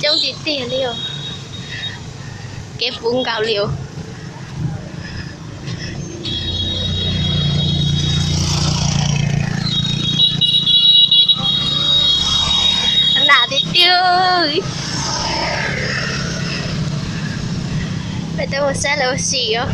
Trông tí tiền liều kép bún gạo liều nạ tí tiêu bây giờ một xe là xì á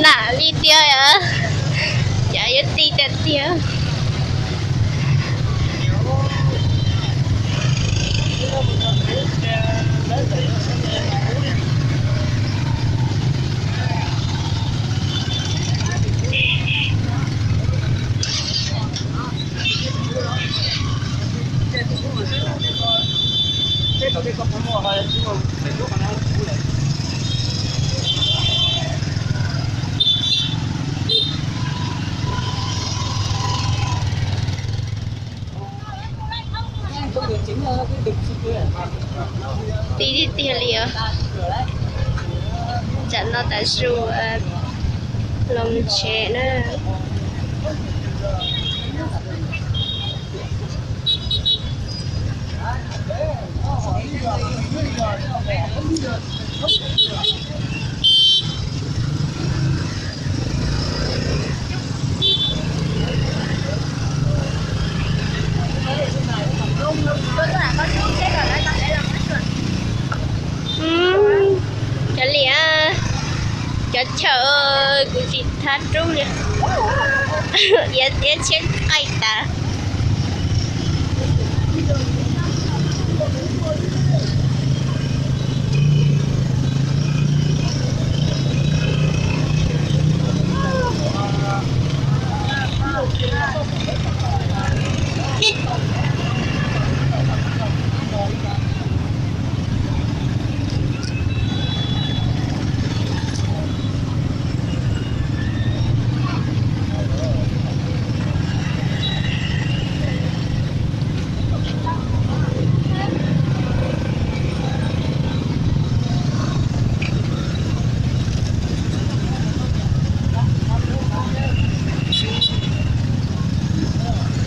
nạ đi tiêu á chả nhất đi đặt tiêu đi tiền liều chẳng nó tại su lồng chè nữa cho lẽ cho chờ của chị thắt trung nhỉ yên yên trên cây ta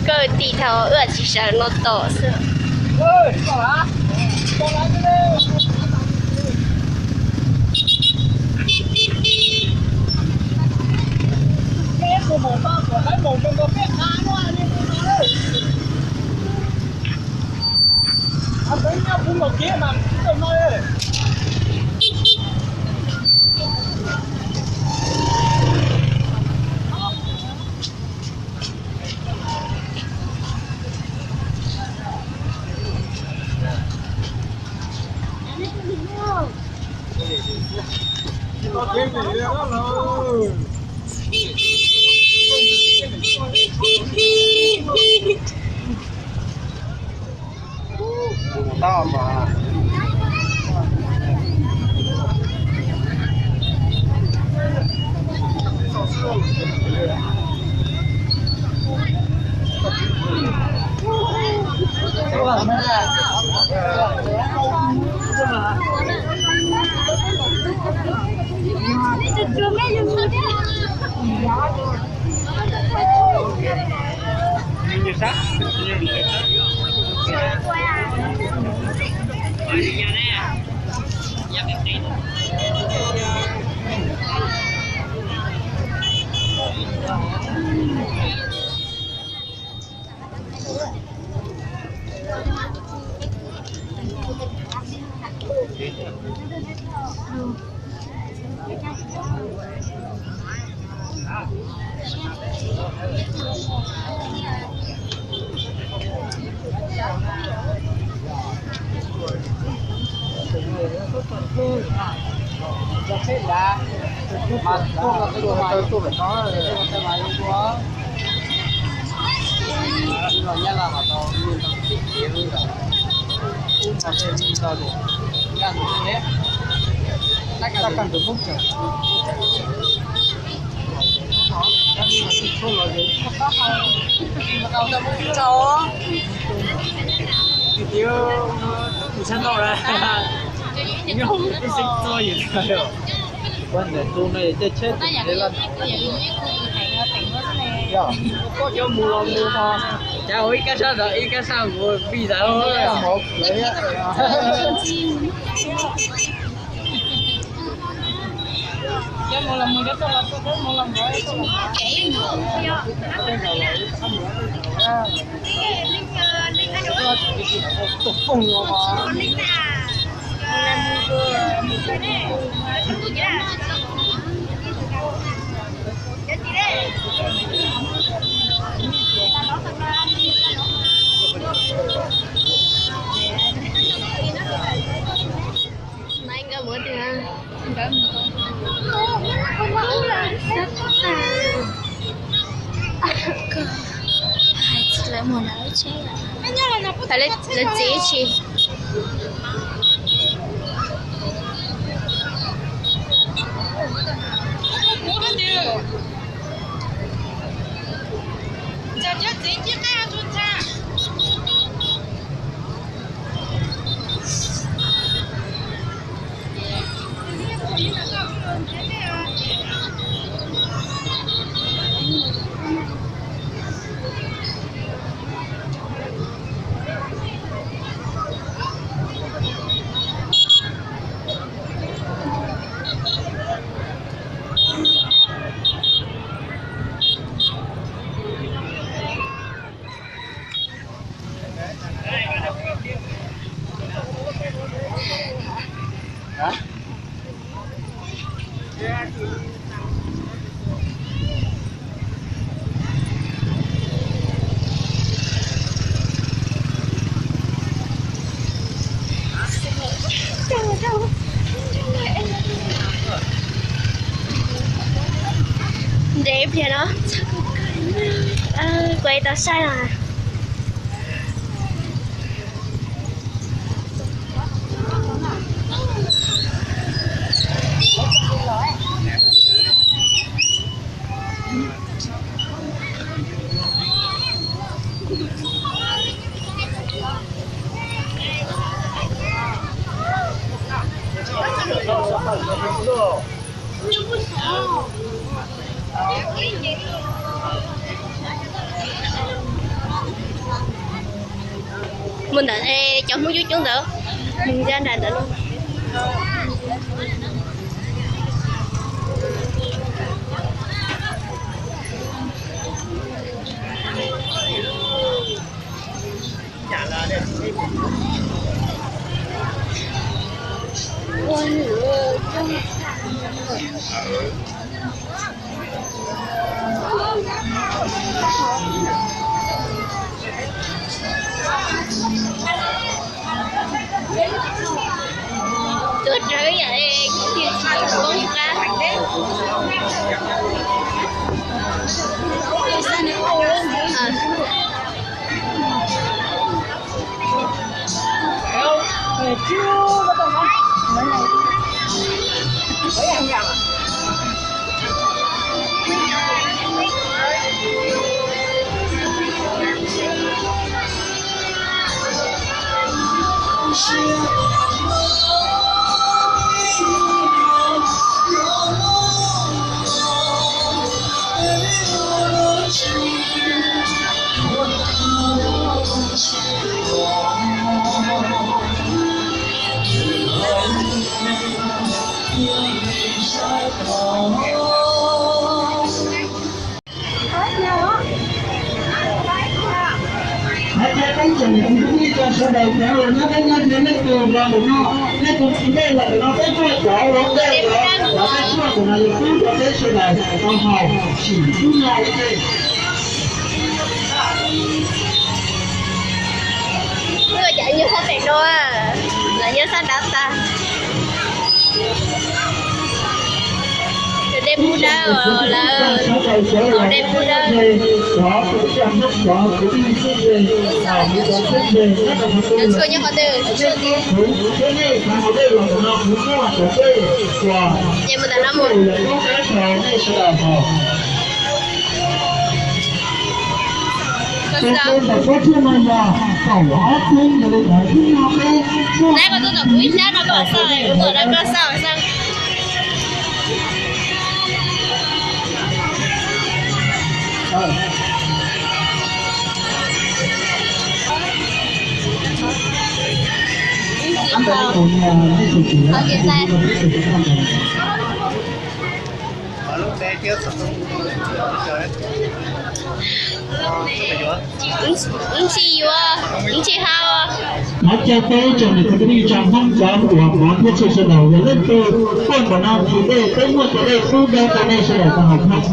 cơ tỷ thầu ưa chỉ sợ nó tổ sợ tao mà mà tôi phải có cái bài luôn quá rồi nhá là mà tao luôn tao thích nhiều rồi uống cà phê đi tao được gan được thế ta cần được mốc chở tiêu不想到了，你好，你識做嘢㗎又？問題做咩？即係車你啦。có chỗ mù lon mù ho. Chào ý cái sao của bây giờ một lấy á. Cho một lần cái tôi là tôi một lần rồi tôi tục phun rồi mà. Nay enggak buat ya. Enggak.孩子来摸来这样，他来这一期。Hả? Đẹp vậy đó. Quay tao sai rồi. Mình định chọn mua chút chuẩn được. Mình ra đàn định luôn. Tuyệt rồi vậy, con cá. Chưa bắt đầu nó. Mới ăn nhầm à? Cánh rừng cũng đi cho số đầu kéo rồi nó cái ngân đến nó cường ra được nó cũng chỉ đây là nó cái chuột đó nó đây đó là cái chuột của nó cũng có cái số này là con hầu chỉ cứ nhau đây Người chạy như thế này đâu à, là như thế đạp ta. Buddha là ở đây Buddha. Nhân số nhất có từ vậy mà ta nói một có sao đây có tôi tập quý giá nó có sao này tôi đã có sao sao ở kia xa ứng chi vô ứng chi hao nó chơi tế cho người ta đi trong không có của món thiết sự đầu về lên tư con của nó thì đây tới mua cái đây cứ đây cái này sẽ là học học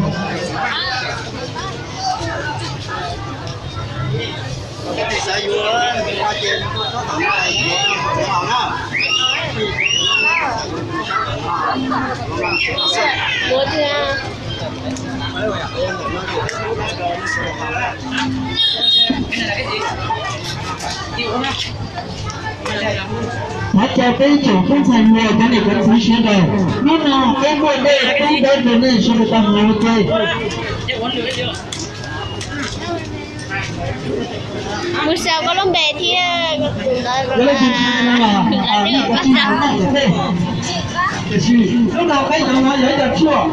một là nó chơi tế chủ không thành người cái này cũng phải sửa đầu lúc nào cái mua đây cái đây cái này sẽ là tầm người chơi một sao có lông bè thì cái này có chi nó là cái lúc nào cái nào nó dễ dàng chưa